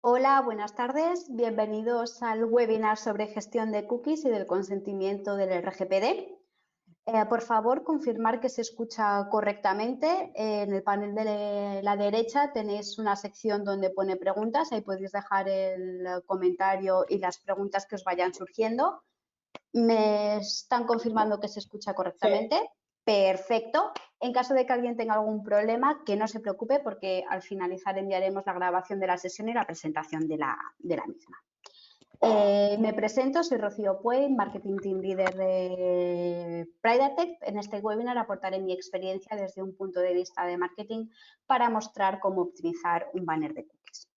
Hola, buenas tardes. Bienvenidos al webinar sobre gestión de cookies y del consentimiento del RGPD. Por favor, confirmar que se escucha correctamente. En el panel de la derecha tenéis una sección donde pone preguntas. Ahí podéis dejar el comentario y las preguntas que os vayan surgiendo. ¿Me están confirmando que se escucha correctamente? Sí. Perfecto. En caso de que alguien tenga algún problema, que no se preocupe porque al finalizar enviaremos la grabación de la sesión y la presentación de la misma. Me presento, soy Rocío Puey, Marketing Team Leader de Pridatec. En este webinar aportaré mi experiencia desde un punto de vista de marketing para mostrar cómo optimizar un banner de cookies.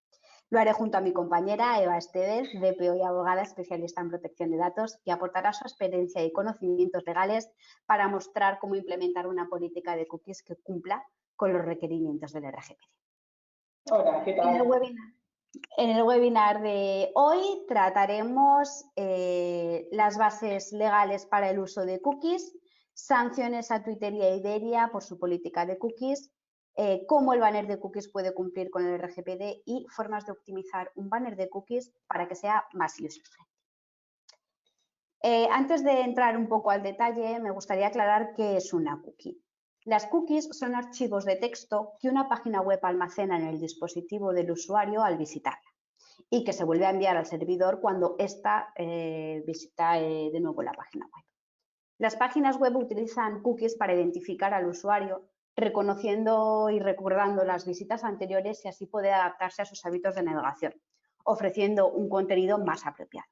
Lo haré junto a mi compañera Eva Estevez, DPO y abogada especialista en protección de datos, que aportará su experiencia y conocimientos legales para mostrar cómo implementar una política de cookies que cumpla con los requerimientos del RGPD. Hola, ¿qué tal? En el webinar de hoy trataremos las bases legales para el uso de cookies, sanciones a Twitter y a Iberia por su política de cookies, cómo el banner de cookies puede cumplir con el RGPD y formas de optimizar un banner de cookies para que sea más user-friendly. Antes de entrar un poco al detalle, me gustaría aclarar qué es una cookie. Las cookies son archivos de texto que una página web almacena en el dispositivo del usuario al visitarla y que se vuelve a enviar al servidor cuando ésta visita de nuevo la página web. Las páginas web utilizan cookies para identificar al usuario, reconociendo y recordando las visitas anteriores y así poder adaptarse a sus hábitos de navegación, ofreciendo un contenido más apropiado.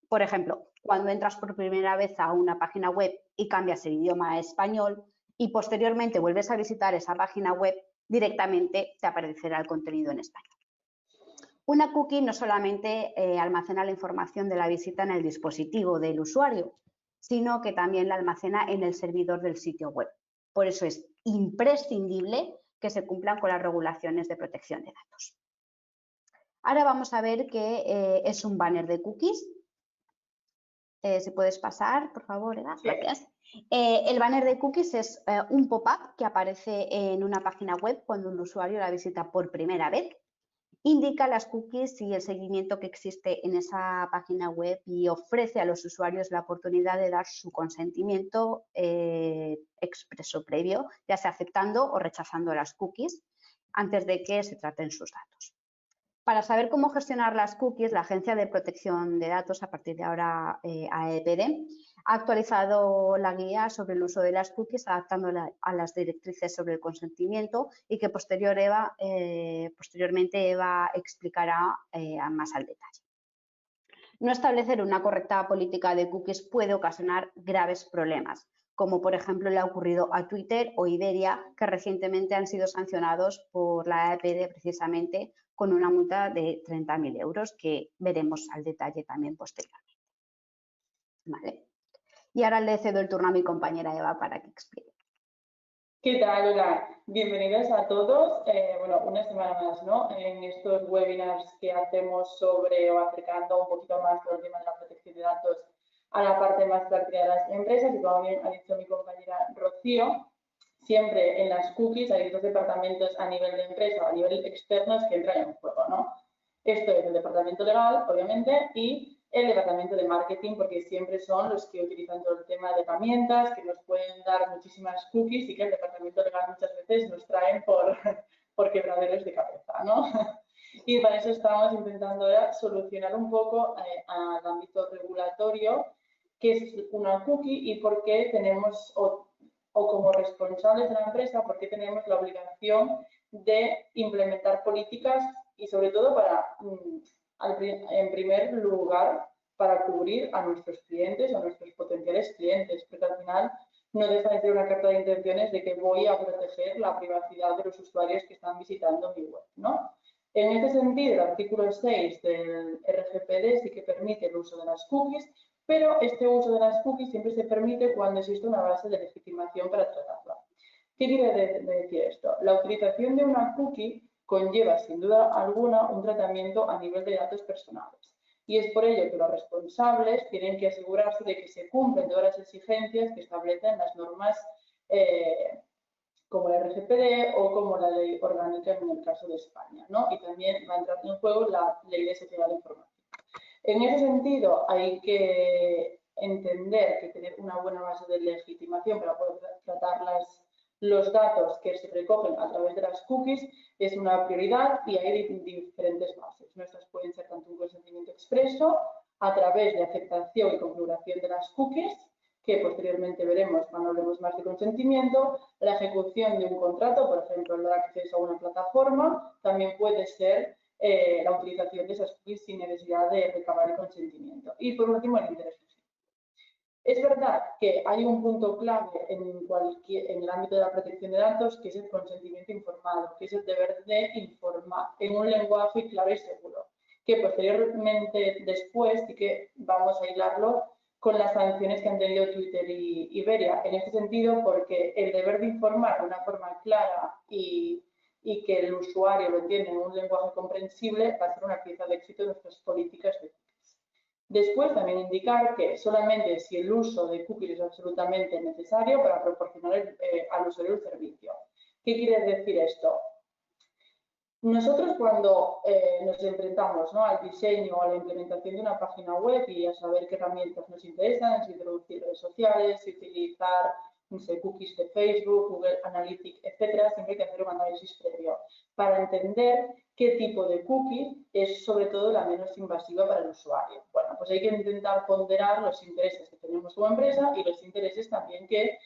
Por ejemplo, cuando entras por primera vez a una página web y cambias el idioma a español y posteriormente vuelves a visitar esa página web, directamente te aparecerá el contenido en español. Una cookie no solamente almacena la información de la visita en el dispositivo del usuario, sino que también la almacena en el servidor del sitio web. Por eso es imprescindible que se cumplan con las regulaciones de protección de datos. Ahora vamos a ver qué es un banner de cookies. Si puedes pasar, por favor, Eva. Gracias. El banner de cookies es un pop-up que aparece en una página web cuando un usuario la visita por primera vez. Indica las cookies y el seguimiento que existe en esa página web y ofrece a los usuarios la oportunidad de dar su consentimiento expreso previo, ya sea aceptando o rechazando las cookies antes de que se traten sus datos. Para saber cómo gestionar las cookies, la Agencia de Protección de Datos, a partir de ahora AEPD, ha actualizado la guía sobre el uso de las cookies, adaptándola a las directrices sobre el consentimiento y que posteriormente Eva explicará más al detalle. No establecer una correcta política de cookies puede ocasionar graves problemas, como por ejemplo le ha ocurrido a Twitter o Iberia, que recientemente han sido sancionados por la AEPD precisamente con una multa de 30.000 euros, que veremos al detalle también posteriormente. Vale. Y ahora le cedo el turno a mi compañera Eva para que explique. ¿Qué tal? Hola, bienvenidos a todos. Bueno, una semana más, ¿no? En estos webinars que hacemos sobre o acercando un poquito más todo el tema de la protección de datos a la parte más práctica de las empresas, y como bien ha dicho mi compañera Rocío, siempre en las cookies hay dos departamentos a nivel de empresa o a nivel externo que entran en juego, ¿no? Esto es el departamento legal, obviamente, y el departamento de marketing, porque siempre son los que utilizan todo el tema de herramientas, que nos pueden dar muchísimas cookies y que el departamento legal muchas veces nos traen por quebraderos de cabeza, ¿no? Y para eso estamos intentando ahora solucionar un poco al ámbito regulatorio qué es una cookie y por qué tenemos, o como responsables de la empresa, por qué tenemos la obligación de implementar políticas y sobre todo para, en primer lugar, para cubrir a nuestros clientes o a nuestros potenciales clientes, porque al final no deja de ser una carta de intenciones de que voy a proteger la privacidad de los usuarios que están visitando mi web, ¿no? En este sentido, el artículo 6 del RGPD sí que permite el uso de las cookies, pero este uso de las cookies siempre se permite cuando existe una base de legitimación para tratarla. ¿Qué quiere decir esto? La utilización de una cookie conlleva, sin duda alguna, un tratamiento a nivel de datos personales. Y es por ello que los responsables tienen que asegurarse de que se cumplen todas las exigencias que establecen las normas como el RGPD o como la ley orgánica en el caso de España, ¿no? Y también va a entrar en juego la ley de sociedad informativa. En ese sentido, hay que entender que tener una buena base de legitimación para poder tratar los datos que se recogen a través de las cookies es una prioridad y hay diferentes bases. Nuestras pueden ser tanto un consentimiento expreso a través de aceptación y configuración de las cookies, que posteriormente veremos cuando hablemos más de consentimiento, la ejecución de un contrato, por ejemplo, el dar acceso a una plataforma, también puede ser la utilización de esas cookies sin necesidad de recabar el consentimiento. Y por último, el interés social. Es verdad que hay un punto clave en el ámbito de la protección de datos, que es el consentimiento informado, que es el deber de informar en un lenguaje claro y seguro, que posteriormente después sí que vamos a hilarlo con las sanciones que han tenido Twitter y Iberia. En este sentido, porque el deber de informar de una forma clara y que el usuario lo entienda en un lenguaje comprensible va a ser una pieza de éxito de nuestras políticas de cookies. Después, también indicar que solamente si el uso de cookies es absolutamente necesario para proporcionar al usuario el servicio. ¿Qué quiere decir esto? Nosotros cuando nos enfrentamos, ¿no?, al diseño o a la implementación de una página web y a saber qué herramientas nos interesan, si introducir redes sociales, si utilizar, no sé, cookies de Facebook, Google Analytics, etcétera, siempre hay que hacer un análisis previo para entender qué tipo de cookie es sobre todo la menos invasiva para el usuario. Bueno, pues hay que intentar ponderar los intereses que tenemos como empresa y los intereses también que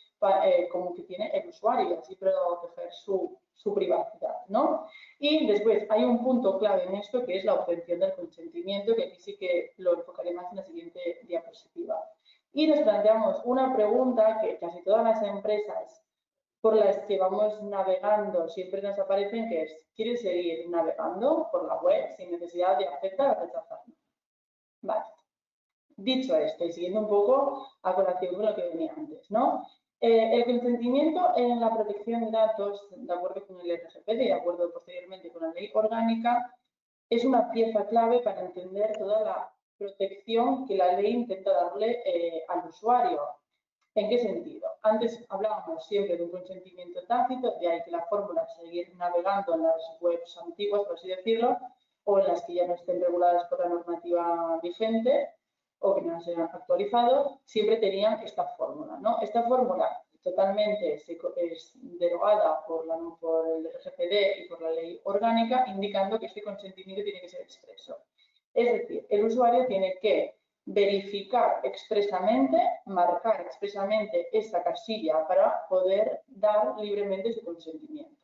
como que tiene el usuario y así proteger su privacidad, ¿no? Y después hay un punto clave en esto que es la obtención del consentimiento, que aquí sí que lo enfocaré más en la siguiente diapositiva. Y nos planteamos una pregunta que casi todas las empresas por las que vamos navegando siempre nos aparecen, que es: ¿quieres seguir navegando por la web sin necesidad de aceptar o rechazar? Vale. Dicho esto, y siguiendo un poco a colación con lo que venía antes, ¿no? El consentimiento en la protección de datos, de acuerdo con el RGPD y de acuerdo posteriormente con la ley orgánica, es una pieza clave para entender toda la protección que la ley intenta darle al usuario. ¿En qué sentido? Antes hablábamos siempre de un consentimiento tácito, de ahí que la fórmula es seguir navegando en las webs antiguas, por así decirlo, o en las que ya no estén reguladas por la normativa vigente o que no se hayan actualizado, siempre tenían esta fórmula, ¿no? Esta fórmula totalmente es derogada por el RGPD y por la ley orgánica, indicando que este consentimiento tiene que ser expreso. Es decir, el usuario tiene que verificar expresamente, marcar expresamente esta casilla para poder dar libremente su consentimiento.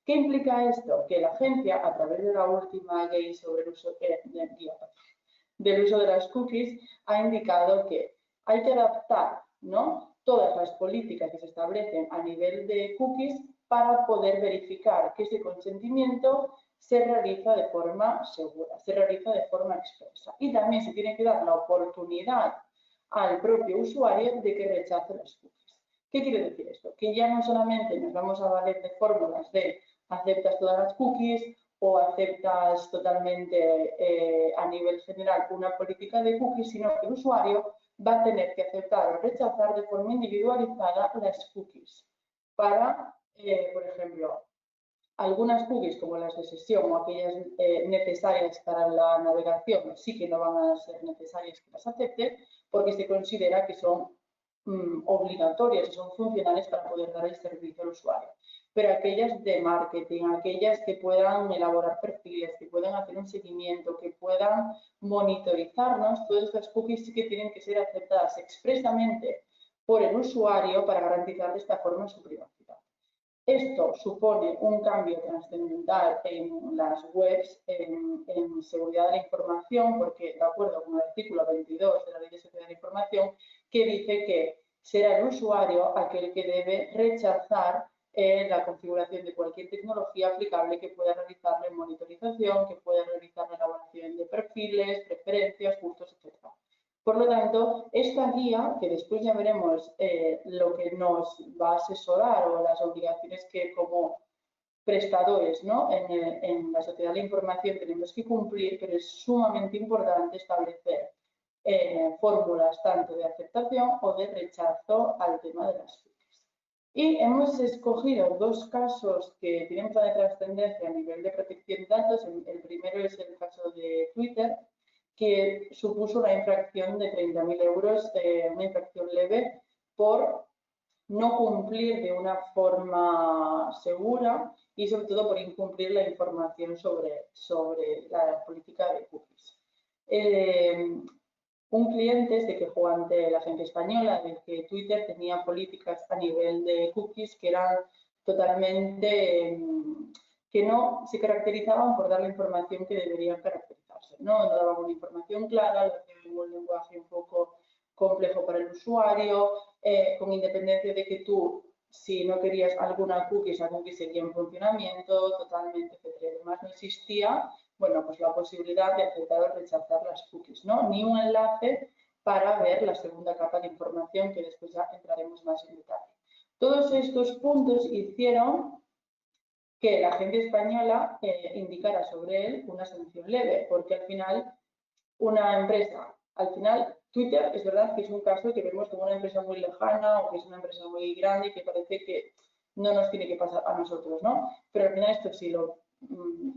¿Qué implica esto? Que la agencia, a través de la última ley sobre el uso del uso de las cookies, ha indicado que hay que adaptar, ¿no?, todas las políticas que se establecen a nivel de cookies para poder verificar que ese consentimiento se realiza de forma segura, se realiza de forma expresa. Y también se tiene que dar la oportunidad al propio usuario de que rechace las cookies. ¿Qué quiere decir esto? Que ya no solamente nos vamos a valer de fórmulas de aceptas todas las cookies o aceptas totalmente a nivel general una política de cookies, sino que el usuario va a tener que aceptar o rechazar de forma individualizada las cookies para, por ejemplo, algunas cookies como las de sesión o aquellas necesarias para la navegación sí que no van a ser necesarias que las acepte porque se considera que son obligatorias y son funcionales para poder dar el servicio al usuario. Pero aquellas de marketing, aquellas que puedan elaborar perfiles, que puedan hacer un seguimiento, que puedan monitorizarnos, todas estas cookies sí que tienen que ser aceptadas expresamente por el usuario para garantizar de esta forma su privacidad. Esto supone un cambio trascendental en las webs, en seguridad de la información, porque de acuerdo con el artículo 22 de la Ley de Seguridad de la Información, que dice que será el usuario aquel que debe rechazar la configuración de cualquier tecnología aplicable que pueda realizar la monitorización, que pueda realizar la elaboración de perfiles, preferencias, gustos, etc. Por lo tanto, esta guía, que después ya veremos lo que nos va a asesorar o las obligaciones que como prestadores, ¿no?, en la sociedad de la información tenemos que cumplir, pero es sumamente importante establecer fórmulas tanto de aceptación o de rechazo al tema de las cookies. Y hemos escogido dos casos que tienen bastante trascendencia a nivel de protección de datos. El primero es el caso de Twitter, que supuso una infracción de 30.000 euros, una infracción leve, por no cumplir de una forma segura y sobre todo por incumplir la información sobre la política de cookies. Un cliente se quejó ante la agencia española de que Twitter tenía políticas a nivel de cookies que eran totalmente, que no se caracterizaban por dar la información que deberían caracterizarse, no daban una información clara, lo hacían en un lenguaje un poco complejo para el usuario, con independencia de que tú, si no querías alguna cookie, esa cookie seguía en funcionamiento totalmente, etc. Además no existía, bueno, pues la posibilidad de aceptar o rechazar las cookies, ¿no? Ni un enlace para ver la segunda capa de información, que después ya entraremos más en detalle. Todos estos puntos hicieron que la agencia española indicara sobre él una sanción leve, porque al final una empresa, Twitter es verdad que es un caso que vemos como una empresa muy lejana o que es una empresa muy grande y que parece que no nos tiene que pasar a nosotros, ¿no? Pero al final esto si lo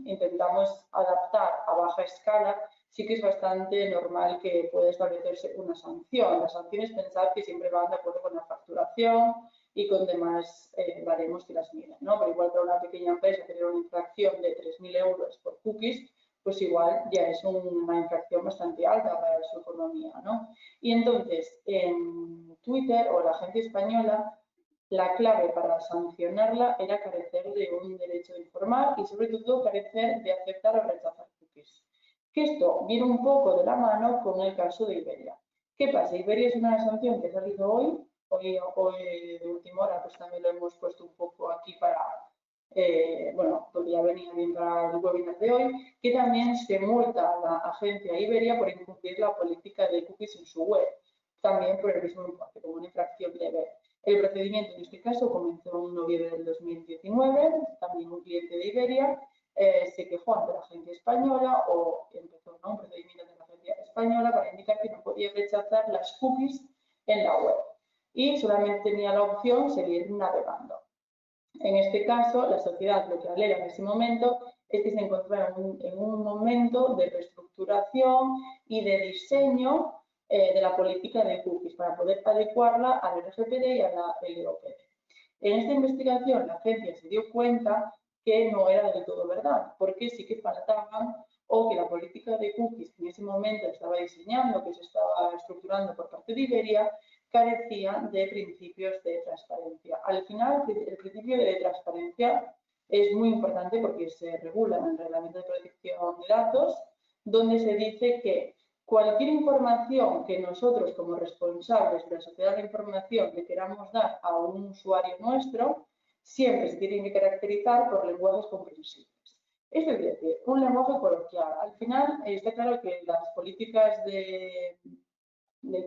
intentamos adaptar a baja escala, sí que es bastante normal que pueda establecerse una sanción. Las sanciones pensad que siempre van de acuerdo con la facturación y con demás baremos que las miden, ¿no? Pero igual para una pequeña empresa tener una infracción de 3.000 euros por cookies, pues igual ya es una infracción bastante alta para su economía, ¿no? Y entonces, en Twitter o la agencia española, la clave para sancionarla era carecer de un derecho de informar y sobre todo carecer de aceptar o rechazar cookies. Que esto viene un poco de la mano con el caso de Iberia. ¿Qué pasa? Iberia es una sanción que ha salido hoy de última hora, pues también lo hemos puesto un poco aquí para, bueno, porque ya venía bien para el webinar de hoy, que también se multa a la agencia Iberia por incumplir la política de cookies en su web, también por el mismo importe, como una infracción leve. El procedimiento en este caso comenzó en noviembre del 2019, también un cliente de Iberia se quejó ante la agencia española o empezó un procedimiento de la agencia española para indicar que no podía rechazar las cookies en la web y solamente tenía la opción seguir navegando. En este caso, la sociedad lo que alega en ese momento es que se encontraba en un momento de reestructuración y de diseño de la política de cookies para poder adecuarla al RGPD y a la LOPD. En esta investigación, la agencia se dio cuenta que no era del todo verdad, porque sí que faltaban o que la política de cookies que en ese momento estaba diseñando, que se estaba estructurando por parte de Iberia, carecía de principios de transparencia. Al final, el principio de transparencia es muy importante porque se regula en el Reglamento de Protección de Datos, donde se dice que cualquier información que nosotros como responsables de la sociedad de información le queramos dar a un usuario nuestro, siempre se tiene que caracterizar por lenguajes comprensibles. Es decir, un lenguaje coloquial. Al final está claro que las políticas de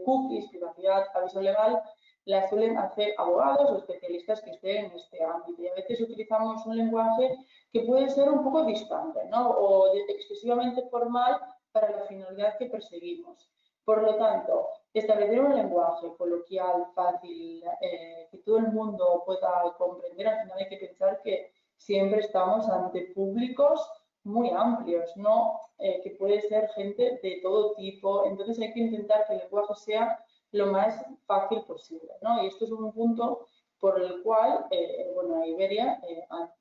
cookies, privacidad, aviso legal, las suelen hacer abogados o especialistas que estén en este ámbito. Y a veces utilizamos un lenguaje que puede ser un poco distante, ¿no? O excesivamente formal para la finalidad que perseguimos. Por lo tanto, establecer un lenguaje coloquial, fácil, que todo el mundo pueda comprender, al final hay que pensar que siempre estamos ante públicos muy amplios, ¿no? Que puede ser gente de todo tipo. Entonces hay que intentar que el lenguaje sea lo más fácil posible, ¿no? Y esto es un punto por el cual, bueno, Iberia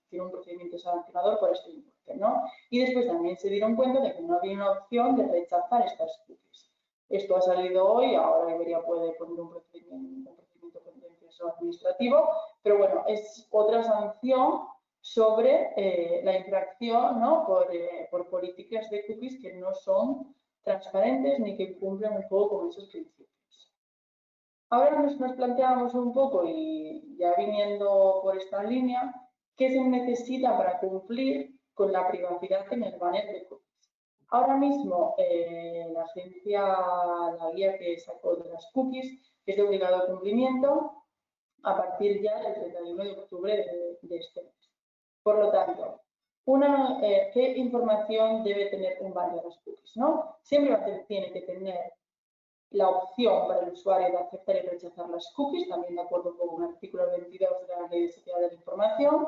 tiene un procedimiento sancionador por este importe, ¿no? Y después también se dieron cuenta de que no había una opción de rechazar estas cookies. Esto ha salido hoy, ahora Iberia puede poner un procedimiento contencioso administrativo, pero bueno, es otra sanción sobre la infracción, ¿no? por políticas de cookies que no son transparentes ni que cumplen un poco con esos principios. Ahora nos planteamos un poco, y ya viniendo por esta línea, qué se necesita para cumplir con la privacidad en el banner de cookies. Ahora mismo, la agencia, la guía que sacó de las cookies, es de obligado cumplimiento a partir ya del 31 de octubre de este mes. Por lo tanto, ¿qué información debe tener un banner de las cookies? ¿No? Siempre tiene que tener la opción para el usuario de aceptar y rechazar las cookies, también de acuerdo con el artículo 22 de la Ley de Sociedad de la Información,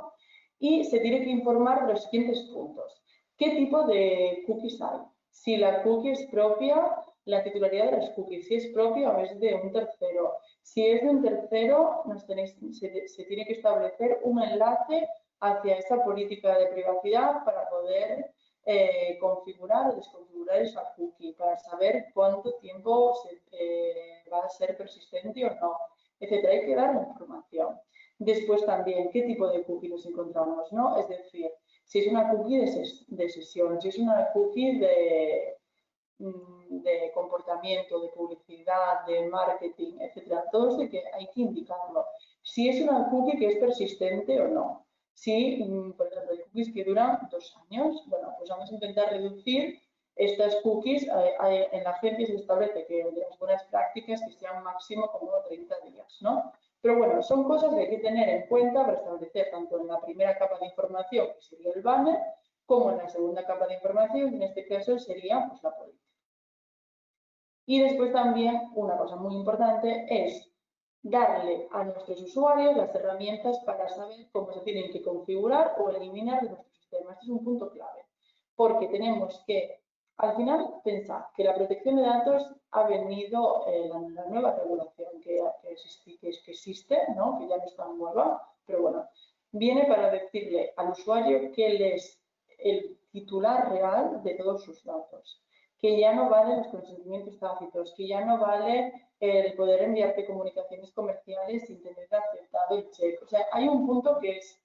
y se tiene que informar de los siguientes puntos. ¿Qué tipo de cookies hay? Si la cookie es propia, la titularidad de las cookies, si es propia o es de un tercero. Si es de un tercero, se tiene que establecer un enlace hacia esa política de privacidad para poder configurar o desconfigurar esa cookie, para saber cuánto tiempo va a ser persistente o no, etcétera. Hay que dar información. Después también, ¿qué tipo de cookie nos encontramos? ¿No? Es decir, si es una cookie de sesión, si es una cookie de comportamiento, de publicidad, de marketing, etcétera. Todo esto hay que indicarlo. Si es una cookie que es persistente o no. Si, por ejemplo, hay cookies que duran 2 años, bueno, pues vamos a intentar reducir estas cookies. En la agencia se establece que de las buenas prácticas que sean máximo como 30 días, ¿no? Pero bueno, son cosas que hay que tener en cuenta para establecer tanto en la primera capa de información, que sería el banner, como en la segunda capa de información, que en este caso sería pues, la política. Y después también una cosa muy importante es darle a nuestros usuarios las herramientas para saber cómo se tienen que configurar o eliminar de nuestro sistema. Este es un punto clave, porque tenemos que, al final, pensar que la protección de datos ha venido la nueva regulación que existe, ¿no? Que ya no es tan nueva, pero bueno, viene para decirle al usuario que él es el titular real de todos sus datos, que ya no valen los consentimientos tácitos, que ya no vale el poder enviarte comunicaciones comerciales sin tener aceptado el check. O sea, hay un punto que es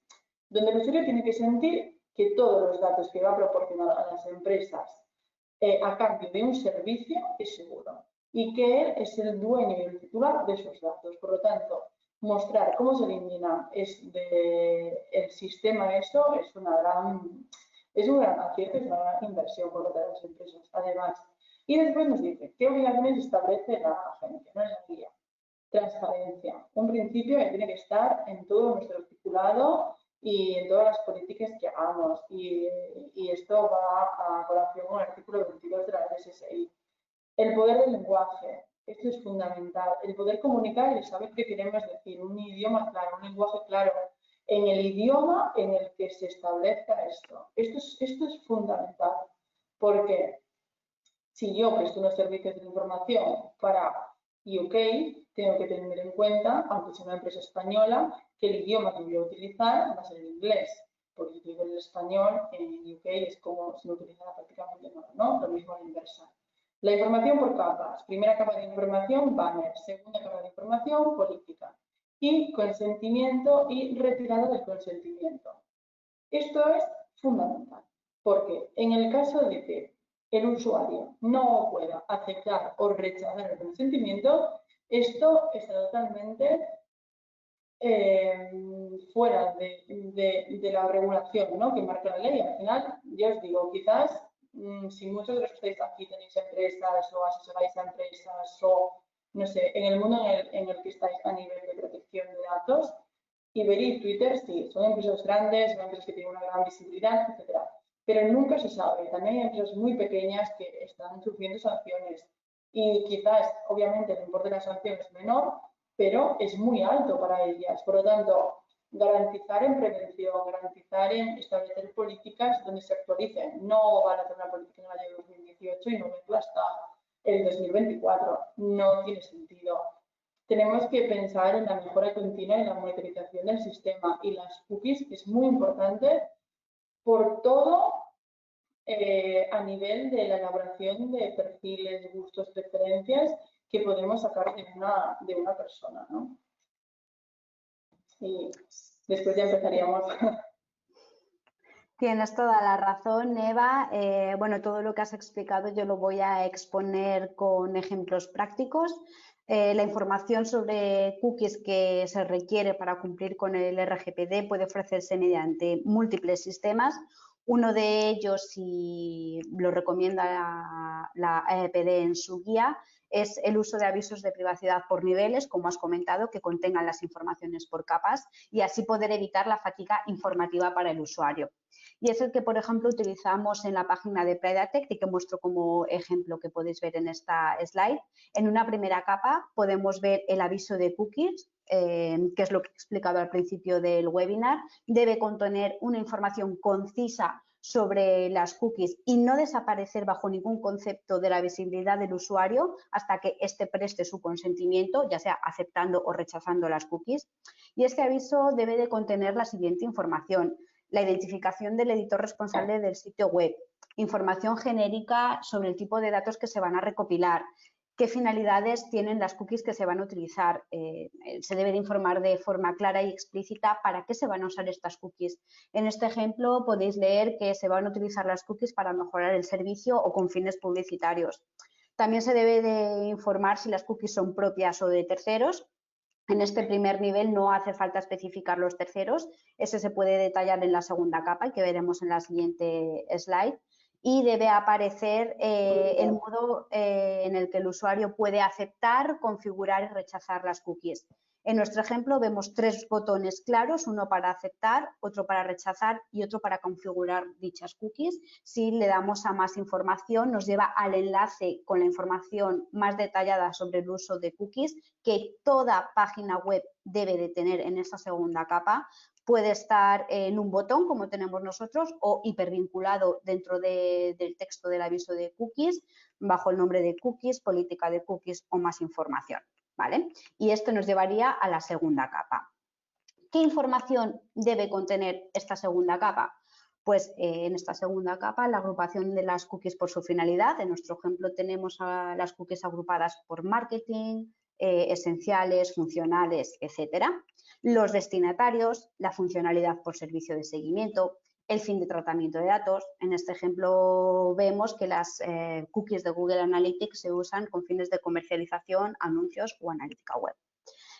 donde el usuario tiene que sentir que todos los datos que va a proporcionar a las empresas a cambio de un servicio es seguro y que él es el dueño y el titular de esos datos. Por lo tanto, mostrar cómo se elimina el sistema eso es un gran acierto, es una gran inversión por parte de las empresas, además. Y después nos dice, ¿qué obligaciones establece la agencia, no en la guía? Transparencia, un principio que tiene que estar en todo nuestro articulado y en todas las políticas que hagamos. Y esto va a colación con el artículo 22 de la LSSI. El poder del lenguaje, esto es fundamental. El poder comunicar y saber qué queremos decir, un idioma claro, un lenguaje claro, en el idioma en el que se establezca esto. Esto es fundamental, porque si yo presto unos servicios de información para UK, tengo que tener en cuenta, aunque sea una empresa española, que el idioma que voy a utilizar va a ser el inglés, porque si utilizo el español en UK es como si no utilizara prácticamente nada, ¿no? Lo mismo a la inversa. La información por capas. Primera capa de información, banner. Segunda capa de información, política. Y consentimiento y retirada del consentimiento. Esto es fundamental, porque en el caso de que el usuario no pueda aceptar o rechazar el consentimiento, esto está totalmente fuera de la regulación, ¿no? Que marca la ley. Al final, ya os digo, quizás si muchos de los que estáis aquí tenéis empresas o asesoráis a empresas o, no sé, en el mundo en el que estáis a nivel de protección de datos, Iberi y Twitter, sí, son empresas grandes, son empresas que tienen una gran visibilidad, etc. Pero nunca se sabe. También hay empresas muy pequeñas que están sufriendo sanciones y quizás, obviamente, el importe de la sanción es menor, pero es muy alto para ellas. Por lo tanto, garantizar en prevención, garantizar en establecer políticas donde se actualicen. No van a hacer una política en el año 2018 y no verla hasta el 2024. No tiene sentido. Tenemos que pensar en la mejora continua y en la monitorización del sistema, y las cookies es muy importante por todo a nivel de la elaboración de perfiles, gustos, preferencias que podemos sacar de una persona, ¿no? Y después ya empezaríamos. Tienes toda la razón, Eva. Bueno, todo lo que has explicado yo lo voy a exponer con ejemplos prácticos. La información sobre cookies que se requiere para cumplir con el RGPD puede ofrecerse mediante múltiples sistemas. Uno de ellos, y lo recomienda la AEPD en su guía, es el uso de avisos de privacidad por niveles, como has comentado, que contengan las informaciones por capas y así poder evitar la fatiga informativa para el usuario. Y es el que, por ejemplo, utilizamos en la página de Predatect y que muestro como ejemplo que podéis ver en esta slide. En una primera capa podemos ver el aviso de cookies, que es lo que he explicado al principio del webinar. Debe contener una información concisa sobre las cookies y no desaparecer bajo ningún concepto de la visibilidad del usuario hasta que éste preste su consentimiento, ya sea aceptando o rechazando las cookies. Y este aviso debe de contener la siguiente información: la identificación del editor responsable del sitio web, información genérica sobre el tipo de datos que se van a recopilar, qué finalidades tienen las cookies que se van a utilizar. Se debe de informar de forma clara y explícita para qué se van a usar estas cookies. En este ejemplo podéis leer que se van a utilizar las cookies para mejorar el servicio o con fines publicitarios. También se debe de informar si las cookies son propias o de terceros. En este primer nivel no hace falta especificar los terceros, ese se puede detallar en la segunda capa y que veremos en la siguiente slide. Y debe aparecer el modo en el que el usuario puede aceptar, configurar y rechazar las cookies. En nuestro ejemplo vemos 3 botones claros, uno para aceptar, otro para rechazar y otro para configurar dichas cookies. Si le damos a más información, nos lleva al enlace con la información más detallada sobre el uso de cookies que toda página web debe de tener en esa segunda capa. Puede estar en un botón, como tenemos nosotros, o hipervinculado dentro del texto del aviso de cookies, bajo el nombre de cookies, política de cookies o más información, ¿vale? Y esto nos llevaría a la segunda capa. ¿Qué información debe contener esta segunda capa? Pues en esta segunda capa la agrupación de las cookies por su finalidad. En nuestro ejemplo tenemos a las cookies agrupadas por marketing, esenciales, funcionales, etcétera. Los destinatarios, la funcionalidad por servicio de seguimiento, el fin de tratamiento de datos. En este ejemplo vemos que las cookies de Google Analytics se usan con fines de comercialización, anuncios o analítica web.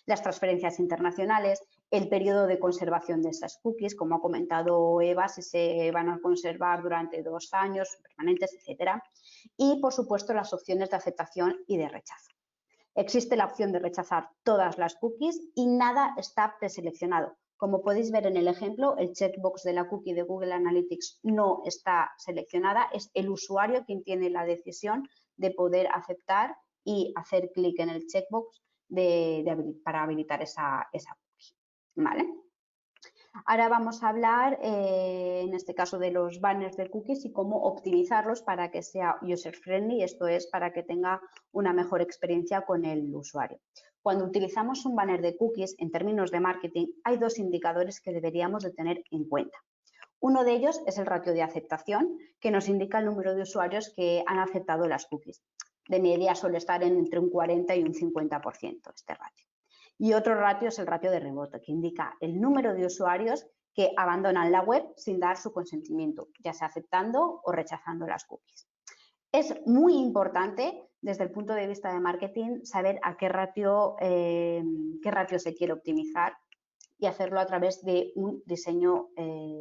Las transferencias internacionales, el periodo de conservación de esas cookies, como ha comentado Eva, si se van a conservar durante 2 años, permanentes, etcétera. Y, por supuesto, las opciones de aceptación y de rechazo. Existe la opción de rechazar todas las cookies y nada está preseleccionado. Como podéis ver en el ejemplo, el checkbox de la cookie de Google Analytics no está seleccionada, es el usuario quien tiene la decisión de poder aceptar y hacer clic en el checkbox para habilitar esa cookie, ¿vale? Ahora vamos a hablar, en este caso, de los banners de cookies y cómo optimizarlos para que sea user-friendly, esto es, para que tenga una mejor experiencia con el usuario. Cuando utilizamos un banner de cookies, en términos de marketing, hay 2 indicadores que deberíamos de tener en cuenta. Uno de ellos es el ratio de aceptación, que nos indica el número de usuarios que han aceptado las cookies. De media suele estar entre un 40 y un 50% este ratio. Y otro ratio es el ratio de rebote, que indica el número de usuarios que abandonan la web sin dar su consentimiento, ya sea aceptando o rechazando las cookies. Es muy importante, desde el punto de vista de marketing, saber a qué ratio se quiere optimizar y hacerlo a través de un diseño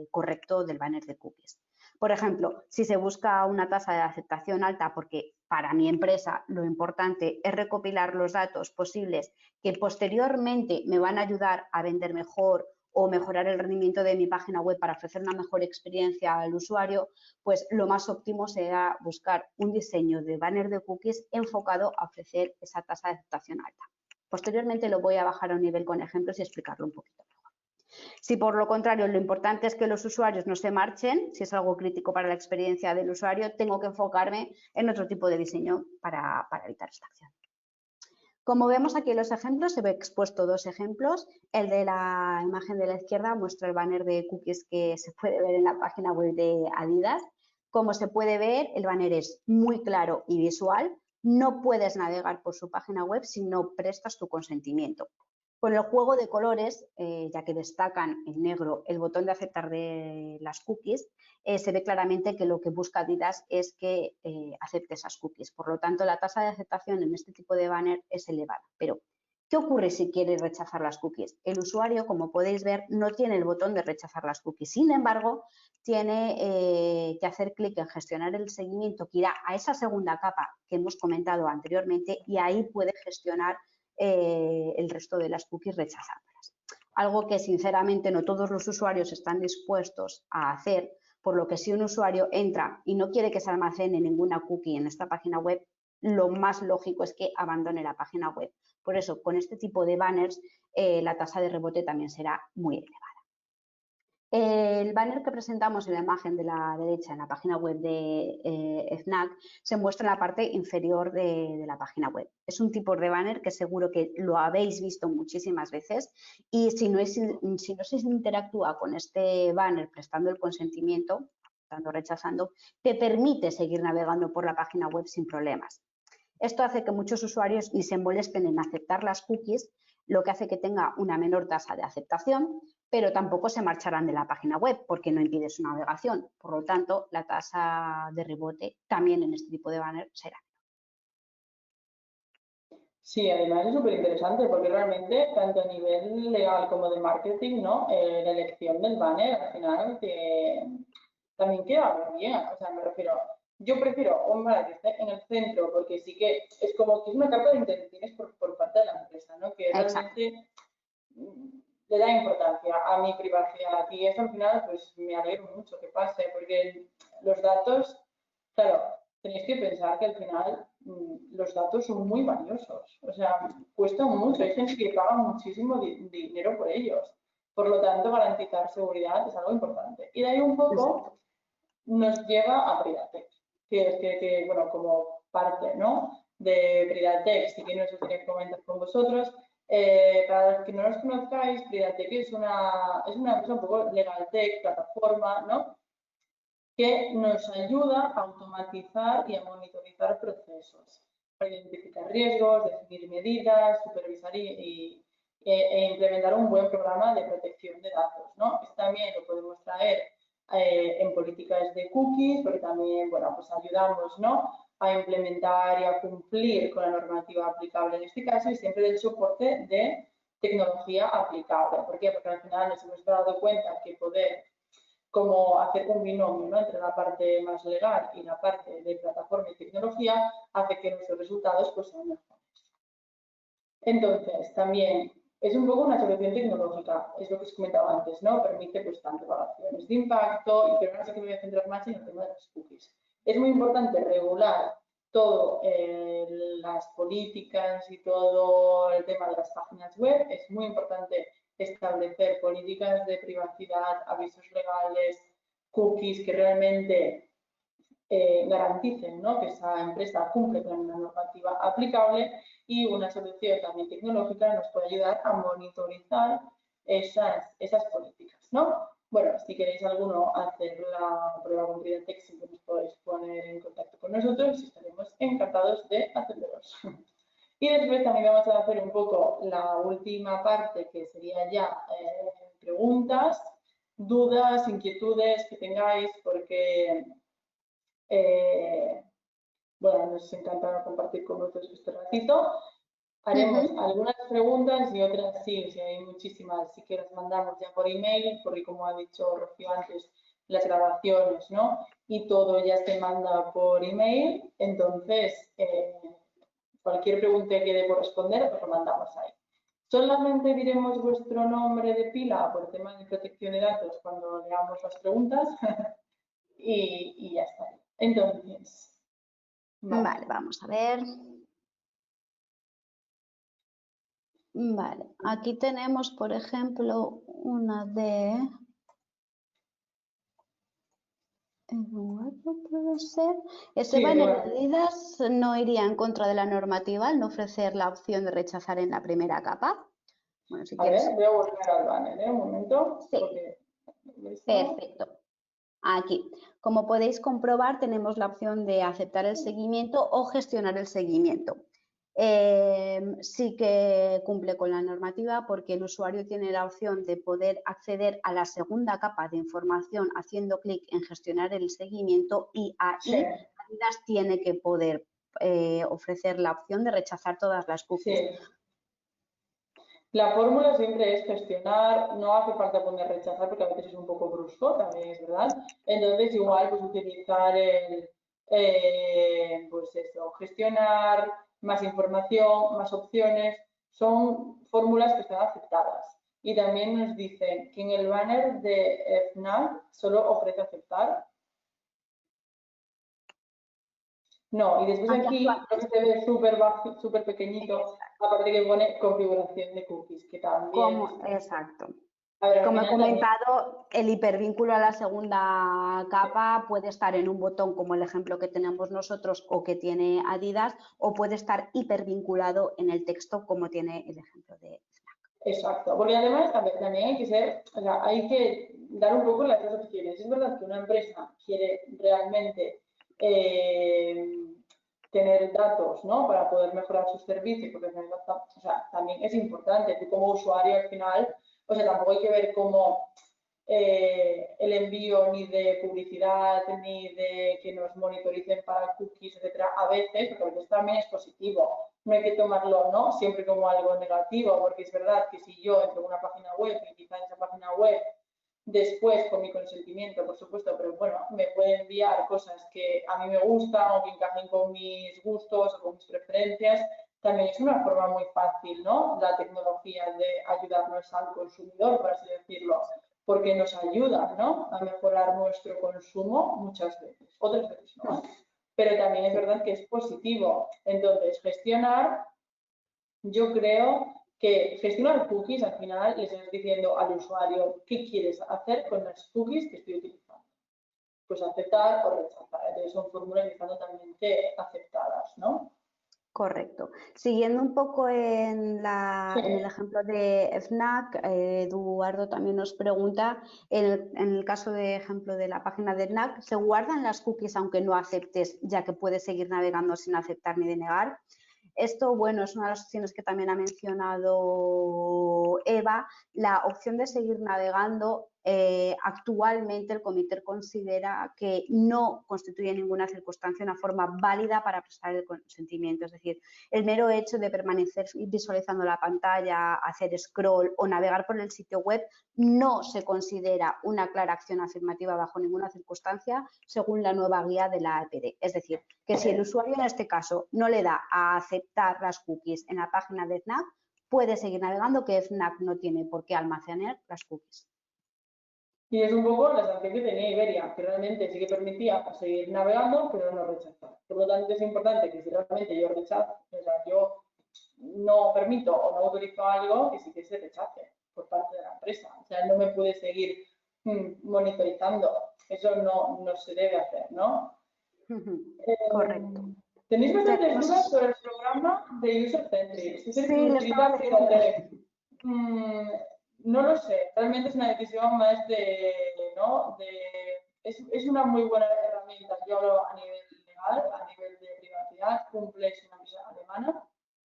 correcto del banner de cookies. Por ejemplo, si se busca una tasa de aceptación alta, porque para mi empresa lo importante es recopilar los datos posibles que posteriormente me van a ayudar a vender mejor o mejorar el rendimiento de mi página web para ofrecer una mejor experiencia al usuario, pues lo más óptimo será buscar un diseño de banner de cookies enfocado a ofrecer esa tasa de aceptación alta. Posteriormente lo voy a bajar a un nivel con ejemplos y explicarlo un poquito mejor. Si por lo contrario lo importante es que los usuarios no se marchen, si es algo crítico para la experiencia del usuario, tengo que enfocarme en otro tipo de diseño para evitar esta acción. Como vemos aquí en los ejemplos, se ve expuesto 2 ejemplos. El de la imagen de la izquierda muestra el banner de cookies que se puede ver en la página web de Adidas. Como se puede ver, el banner es muy claro y visual. No puedes navegar por su página web si no prestas tu consentimiento. Con el juego de colores, ya que destacan en negro el botón de aceptar de las cookies, se ve claramente que lo que busca Adidas es que acepte esas cookies. Por lo tanto, la tasa de aceptación en este tipo de banner es elevada. Pero, ¿Qué ocurre si quiere rechazar las cookies? El usuario, como podéis ver, no tiene el botón de rechazar las cookies. Sin embargo, tiene que hacer clic en gestionar el seguimiento, que irá a esa segunda capa que hemos comentado anteriormente, y ahí puede gestionar el resto de las cookies rechazándolas. Algo que sinceramente no todos los usuarios están dispuestos a hacer, por lo que si un usuario entra y no quiere que se almacene ninguna cookie en esta página web, lo más lógico es que abandone la página web. Por eso, con este tipo de banners, la tasa de rebote también será muy elevada. El banner que presentamos en la imagen de la derecha en la página web de FNAC se muestra en la parte inferior de la página web. Es un tipo de banner que seguro que lo habéis visto muchísimas veces, y si no se interactúa con este banner prestando el consentimiento, rechazando, te permite seguir navegando por la página web sin problemas. Esto hace que muchos usuarios ni se molesten en aceptar las cookies, lo que hace que tenga una menor tasa de aceptación, pero tampoco se marcharán de la página web porque no impide su navegación. Por lo tanto, la tasa de rebote también en este tipo de banner será. Sí, además es súper interesante porque realmente, tanto a nivel legal como de marketing, ¿no? La elección del banner al final también queda muy bien. O sea, me refiero, yo prefiero un banner que esté en el centro porque sí que es como que es una carta de intenciones por parte de la empresa, ¿no? Que realmente le da importancia a mi privacidad, y eso al final pues me alegro mucho que pase porque los datos, claro, tenéis que pensar que al final los datos son muy valiosos, o sea, cuestan mucho, hay gente que paga muchísimo dinero por ellos, por lo tanto garantizar seguridad es algo importante. Y de ahí un poco nos lleva a Pridatec, que bueno, como parte, ¿no? De Pridatec, sí que no os quería comentar con vosotros. Para los que no los conozcáis, Pridatec es una empresa un poco legaltech, plataforma, ¿no? Que nos ayuda a automatizar y a monitorizar procesos, para identificar riesgos, definir medidas, supervisar e implementar un buen programa de protección de datos, ¿no? Esto también lo podemos traer en políticas de cookies, porque también, bueno, pues ayudamos, ¿no? A implementar y a cumplir con la normativa aplicable en este caso, y siempre del soporte de tecnología aplicable. ¿Por qué? Porque al final nos hemos dado cuenta que poder como hacer un binomio, ¿no? Entre la parte más legal y la parte de plataforma y tecnología hace que nuestros resultados pues, sean mejores. Entonces, también es un poco una solución tecnológica, es lo que os comentaba antes, ¿no? Permite pues tanto evaluaciones de impacto, pero ahora sí que me voy a centrar más en el tema de las cookies. Es muy importante regular todo las políticas y todo el tema de las páginas web. Es muy importante establecer políticas de privacidad, avisos legales, cookies que realmente garanticen, ¿no? Que esa empresa cumple con una normativa aplicable, y una solución también tecnológica nos puede ayudar a monitorizar esas políticas, ¿no? Bueno, si queréis alguno hacer la prueba con Pridatec, siempre os podéis poner en contacto con nosotros y estaremos encantados de atenderos. Y después también vamos a hacer un poco la última parte, que sería ya preguntas, dudas, inquietudes que tengáis, porque bueno, nos encanta compartir con vosotros este ratito. Haremos algunas preguntas y otras sí, si hay muchísimas, sí que las mandamos ya por email, porque como ha dicho Rocío antes, las grabaciones, ¿no? Y todo ya se manda por email, entonces cualquier pregunta que quede por responder, pues lo mandamos ahí. Solamente diremos vuestro nombre de pila por tema de protección de datos cuando leamos las preguntas y ya está. Entonces, vale, vamos a ver. Vale, aquí tenemos, por ejemplo, una de... puede ser. Ese banner de Adidas no iría en contra de la normativa al no ofrecer la opción de rechazar en la primera capa. Bueno, si quieres... ver, voy a volver al banner, un momento. Sí. Perfecto. Aquí, como podéis comprobar, tenemos la opción de aceptar el seguimiento o gestionar el seguimiento. Sí que cumple con la normativa porque el usuario tiene la opción de poder acceder a la segunda capa de información haciendo clic en gestionar el seguimiento, y ahí Adidas tiene que poder ofrecer la opción de rechazar todas las cookies. La fórmula siempre es gestionar, no hace falta poner rechazar porque a veces es un poco brusco, también es verdad. Entonces, igual, pues utilizar pues eso, gestionar, más información, más opciones, son fórmulas que están aceptadas. Y también nos dicen que en el banner de FNAC solo ofrece aceptar. No, y después aquí creo que se ve súper pequeñito, aparte que pone configuración de cookies, que también... Exacto. A ver, Como he comentado, también... el hipervínculo a la segunda capa puede estar en un botón como el ejemplo que tenemos nosotros o que tiene Adidas, o puede estar hipervinculado en el texto como tiene el ejemplo de Fnac. Exacto, porque además también hay que ser, o sea, hay que dar un poco las dos opciones. Es verdad que una empresa quiere realmente tener datos, ¿no? Para poder mejorar sus servicios, porque o sea, también es importante, tú como usuario al final, o sea, tampoco hay que ver cómo el envío ni de publicidad ni de que nos monitoricen para cookies, etcétera, a veces, porque a veces también es positivo. No hay que tomarlo, ¿no? Siempre como algo negativo, porque es verdad que si yo entro en una página web y quizá en esa página web después, con mi consentimiento, por supuesto, pero bueno, me puede enviar cosas que a mí me gustan o que encajen con mis gustos o con mis preferencias. También es una forma muy fácil, ¿no? La tecnología de ayudarnos al consumidor, por así decirlo, porque nos ayuda, ¿no? A mejorar nuestro consumo muchas veces, otras veces no. Pero también es verdad que es positivo. Entonces, gestionar, yo creo que gestionar cookies al final le estás diciendo al usuario qué quieres hacer con las cookies que estoy utilizando. Pues aceptar o rechazar. Entonces son fórmulas que están totalmente aceptadas, ¿no? Correcto. Siguiendo un poco en el ejemplo de FNAC, Eduardo también nos pregunta, en el caso de ejemplo de la página de FNAC, ¿se guardan las cookies aunque no aceptes, ya que puedes seguir navegando sin aceptar ni denegar? Esto, bueno, es una de las opciones que también ha mencionado Eva. La opción de seguir navegando, actualmente el comité considera que no constituye ninguna circunstancia una forma válida para prestar el consentimiento. Es decir, el mero hecho de permanecer visualizando la pantalla, hacer scroll o navegar por el sitio web no se considera una clara acción afirmativa bajo ninguna circunstancia según la nueva guía de la APD. Es decir, que si el usuario en este caso no le da a aceptar las cookies en la página de FNAC, puede seguir navegando, que FNAC no tiene por qué almacenar las cookies. Y es un poco la sanción que tenía Iberia, que realmente sí que permitía seguir navegando, pero no rechazar. Por lo tanto, es importante que si realmente yo rechazo, o sea, yo no permito o no autorizo algo, que sí que se rechace por parte de la empresa. O sea, no me puede seguir monitorizando. Eso no se debe hacer, ¿no? Correcto. Tenéis bastantes dudas sobre el programa de User Centric. Es decir, Sí, que lo estaba leyendo. No lo sé, realmente es una decisión más de, ¿no? Es una muy buena herramienta, yo hablo a nivel legal, a nivel de privacidad, Cumple es una empresa alemana,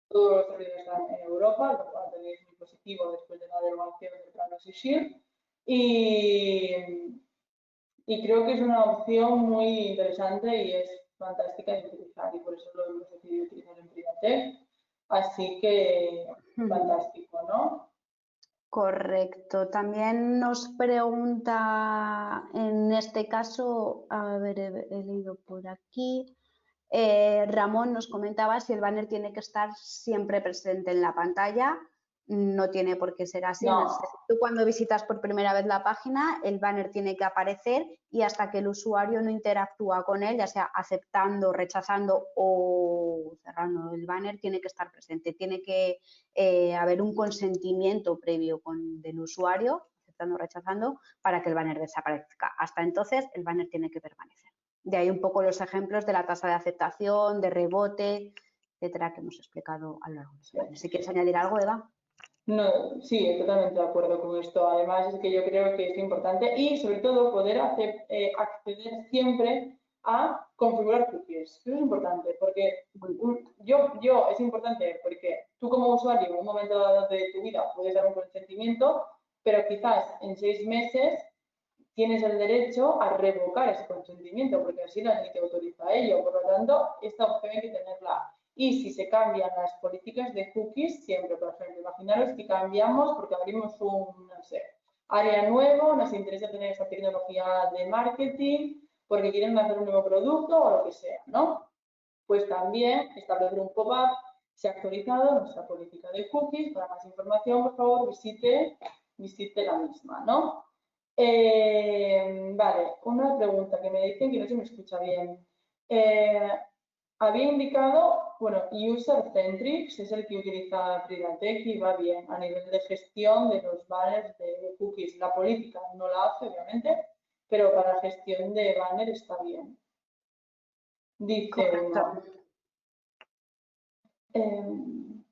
todos los servidores están en Europa, lo cual también es muy positivo después de la derogación del Privacy Shield, y creo que es una opción muy interesante y es fantástica de utilizar, y por eso lo hemos decidido utilizar en Privatec, así que fantástico, ¿no? Correcto. También nos pregunta, en este caso, a ver, he leído por aquí, Ramón nos comentaba si el banner tiene que estar siempre presente en la pantalla. No tiene por qué ser así. No. Tú cuando visitas por primera vez la página, el banner tiene que aparecer y hasta que el usuario no interactúa con él, ya sea aceptando, rechazando o cerrando el banner, tiene que estar presente. Tiene que haber un consentimiento previo del usuario, aceptando o rechazando, para que el banner desaparezca. Hasta entonces, el banner tiene que permanecer. De ahí un poco los ejemplos de la tasa de aceptación, de rebote, etcétera, que hemos explicado a lo largo de los semanas. Si quieres añadir algo, Eva. No, sí, totalmente de acuerdo con esto. Además, es que yo creo que es importante y, sobre todo, poder acceder siempre a configurar cookies. Eso es importante porque es importante porque tú como usuario en un momento dado de tu vida puedes dar un consentimiento, pero quizás en 6 meses tienes el derecho a revocar ese consentimiento porque así la ley te autoriza a ello. Por lo tanto, esta opción hay que tenerla. y si se cambian las políticas de cookies, siempre, por ejemplo, imaginaros que cambiamos porque abrimos un, no sé, área nuevo, nos interesa tener esa tecnología de marketing, porque quieren hacer un nuevo producto o lo que sea, ¿no? Pues también establecer un pop-up, se ha actualizado nuestra política de cookies, para más información, por favor, visite la misma, ¿no? Vale, una pregunta que me dicen que no se me escucha bien. Había indicado, bueno, user-centric es el que utiliza Pridatec y va bien a nivel de gestión de los banners de cookies. La política no la hace, obviamente, pero para gestión de banner está bien. Dice Correcto. uno,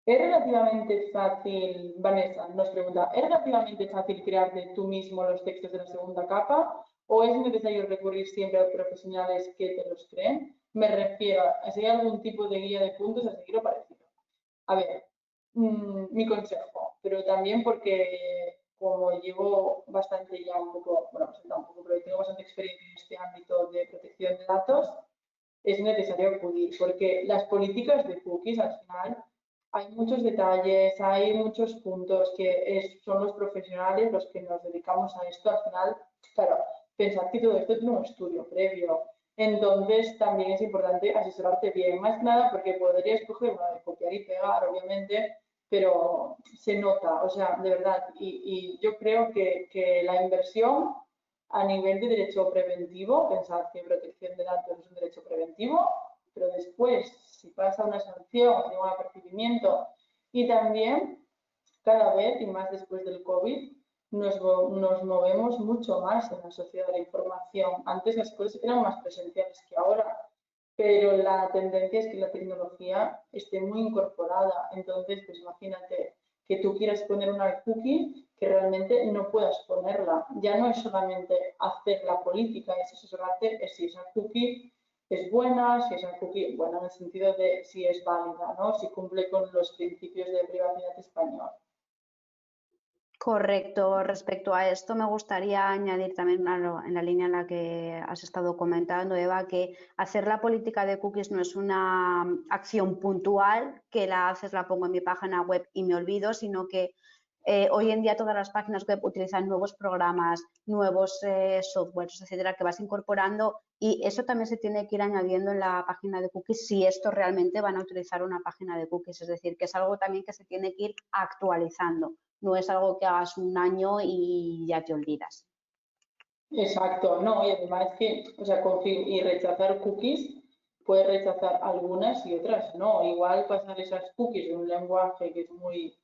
es relativamente fácil, Vanessa nos pregunta, ¿es relativamente fácil crear de tú mismo los textos de la segunda capa o es necesario recurrir siempre a profesionales que te los creen? Me refiero a si hay algún tipo de guía de puntos a seguir o parecido. A ver, mi consejo, pero también porque como llevo bastante ya un poco, bueno, pues tampoco, pero tengo bastante experiencia en este ámbito de protección de datos, es necesario acudir, porque las políticas de cookies al final hay muchos detalles, hay muchos puntos que son los profesionales los que nos dedicamos a esto. Al final, claro, pensar que todo esto tiene un estudio previo. Entonces, también es importante asesorarte bien. Más que nada porque podrías coger, bueno, de copiar y pegar, obviamente, pero se nota, o sea, de verdad. Y yo creo que la inversión a nivel de derecho preventivo, pensad que protección de datos es un derecho preventivo, pero después, si pasa una sanción, si hay un apercibimiento, y también cada vez, y más después del COVID, nos movemos mucho más en la sociedad de la información. Antes las cosas eran más presenciales que ahora, pero la tendencia es que la tecnología esté muy incorporada. Entonces, pues imagínate que tú quieras poner una cookie que realmente no puedas ponerla. Ya no es solamente hacer la política, es asesorarte si esa cookie es buena, si esa cookie, buena en el sentido de si es válida, ¿no? Si cumple con los principios de privacidad español. Correcto. Respecto a esto, me gustaría añadir también en la línea en la que has estado comentando, Eva, que hacer la política de cookies no es una acción puntual que la haces, la pongo en mi página web y me olvido, sino que hoy en día todas las páginas web utilizan nuevos programas, nuevos softwares, etcétera, que vas incorporando y eso también se tiene que ir añadiendo en la página de cookies si esto realmente van a utilizar una página de cookies, es decir, que es algo también que se tiene que ir actualizando. No es algo que hagas un año y ya te olvidas. Exacto, no, y además que, o sea, y rechazar cookies, puedes rechazar algunas y otras no. Igual pasar esas cookies de un lenguaje que es muy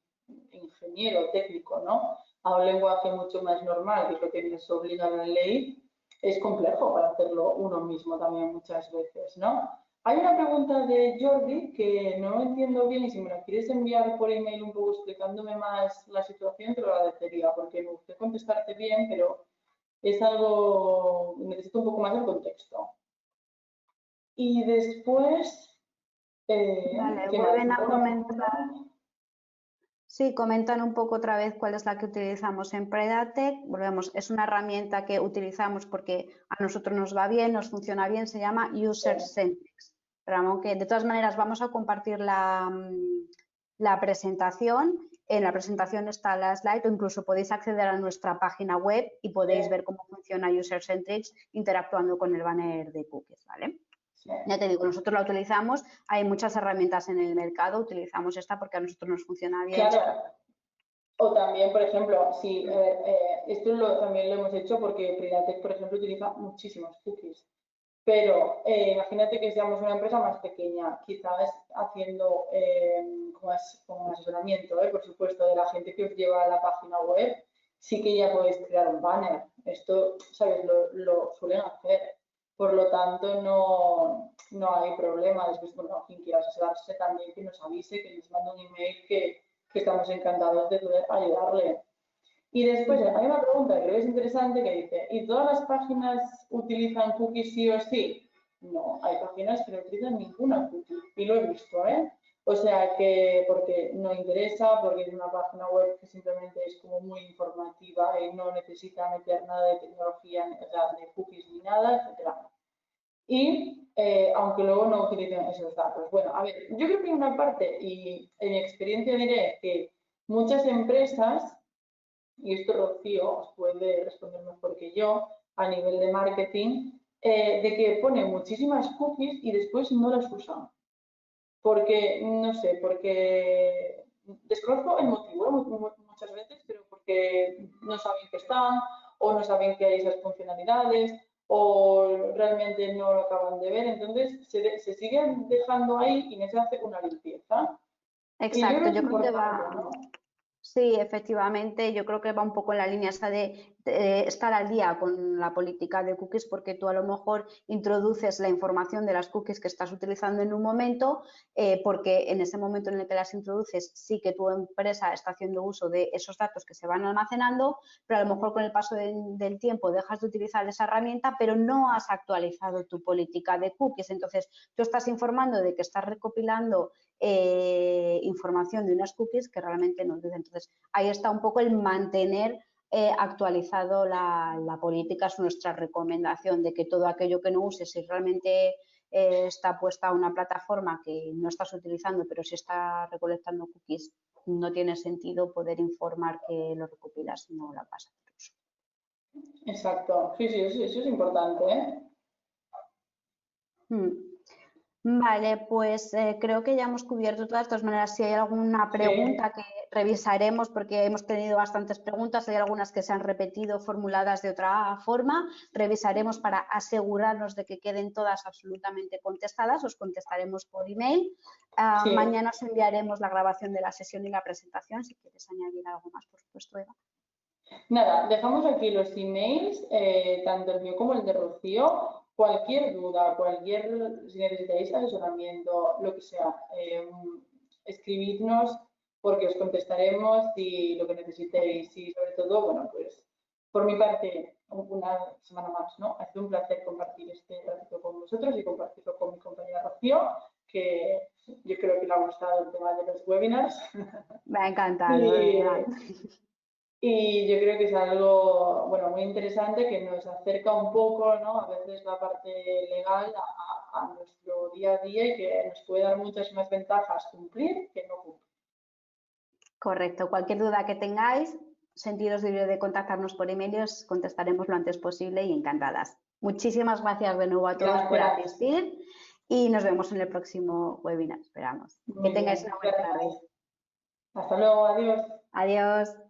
ingeniero, técnico, ¿no? A un lenguaje mucho más normal, que es lo que les obliga la ley, es complejo para hacerlo uno mismo también muchas veces, ¿no? Hay una pregunta de Jordi que no entiendo bien y si me la quieres enviar por email un poco explicándome más la situación, te lo agradecería porque me gustaría contestarte bien, pero es algo, necesito un poco más el contexto. Y después, Vale, ¿qué más? vuelven a comentar. Sí, comentan un poco otra vez cuál es la que utilizamos en Predatec. Volvemos, es una herramienta que utilizamos porque a nosotros nos va bien, nos funciona bien, se llama User Centrics. Pero aunque de todas maneras vamos a compartir la presentación. En la presentación está la slide o incluso podéis acceder a nuestra página web y podéis ver cómo funciona User Centrics interactuando con el banner de cookies, ¿vale? Ya te digo, nosotros la utilizamos, hay muchas herramientas en el mercado, utilizamos esta porque a nosotros nos funciona bien. Claro. O también, por ejemplo, si esto también lo hemos hecho porque Pridatec, por ejemplo, utiliza muchísimos cookies. Pero imagínate que seamos una empresa más pequeña, quizás haciendo como asesoramiento, por supuesto, de la gente que os lleva a la página web, sí que ya podéis crear un banner. Esto, ¿sabes? Lo suelen hacer. Por lo tanto, no hay problema. Después, bueno, quien quiera asesorarse también que nos avise, que nos mande un email que estamos encantados de poder ayudarle. Y después hay una pregunta que creo que es interesante que dice, ¿y todas las páginas utilizan cookies sí o sí? No, hay páginas que no utilizan ninguna cookie y lo he visto, ¿eh? O sea que porque no interesa, porque es una página web que simplemente es como muy informativa y no necesita meter nada de tecnología, o sea, de cookies ni nada, etc. y aunque luego no utilicen esos datos. Bueno, a ver, yo creo que hay una parte, y en mi experiencia diré que muchas empresas, y esto Rocío os puede responder mejor que yo, a nivel de marketing, de que ponen muchísimas cookies y después no las usan. Porque, no sé, porque desconozco el motivo muchas veces, pero porque no saben que están o no saben que hay esas funcionalidades o realmente no lo acaban de ver. Entonces, se siguen dejando ahí y no se hace una limpieza. Y yo creo Exacto, que es yo creo que importante, va. ¿no? Sí, efectivamente, yo creo que va un poco en la línea esa de estar al día con la política de cookies, porque tú a lo mejor introduces la información de las cookies que estás utilizando en un momento, porque en ese momento en el que las introduces sí que tu empresa está haciendo uso de esos datos que se van almacenando, pero a lo mejor con el paso del tiempo dejas de utilizar esa herramienta, pero no has actualizado tu política de cookies. Entonces, tú estás informando de que estás recopilando información de unas cookies que realmente no dicen. Entonces, ahí está un poco el mantener actualizado la política, es nuestra recomendación de que todo aquello que no uses, si realmente está puesta a una plataforma que no estás utilizando, pero si está recolectando cookies, no tiene sentido poder informar que lo recopilas, no la vas a hacer uso. Exacto. Sí, sí, eso es importante, ¿eh? Vale, pues creo que ya hemos cubierto todas. De todas maneras, si hay alguna Sí. pregunta que revisaremos, porque hemos tenido bastantes preguntas, hay algunas que se han repetido formuladas de otra forma, revisaremos para asegurarnos de que queden todas absolutamente contestadas, os contestaremos por email. Sí. Mañana os enviaremos la grabación de la sesión y la presentación, si quieres añadir algo más, por supuesto, Eva. Nada, dejamos aquí los emails, tanto el mío como el de Rocío. Cualquier duda, si necesitáis asesoramiento, lo que sea, escribidnos porque os contestaremos y lo que necesitéis. Y sobre todo, bueno, pues por mi parte, una semana más, ¿no? Ha sido un placer compartir este ratito con vosotros y compartirlo con mi compañera Rocío, que yo creo que le ha gustado el tema de los webinars. Me ha encantado, de Y, verdad. y yo creo que es algo, bueno, muy interesante que nos acerca un poco, ¿no? A veces la parte legal a nuestro día a día y que nos puede dar muchas más ventajas cumplir que no cumplir. Correcto. Cualquier duda que tengáis, sentiros libres de contactarnos por email y os contestaremos lo antes posible y encantadas. Muchísimas gracias de nuevo a todos por Gracias. asistir y nos vemos en el próximo webinar, esperamos. Que Muy tengáis bien. una buena tarde. Gracias. Hasta luego. Adiós. Adiós.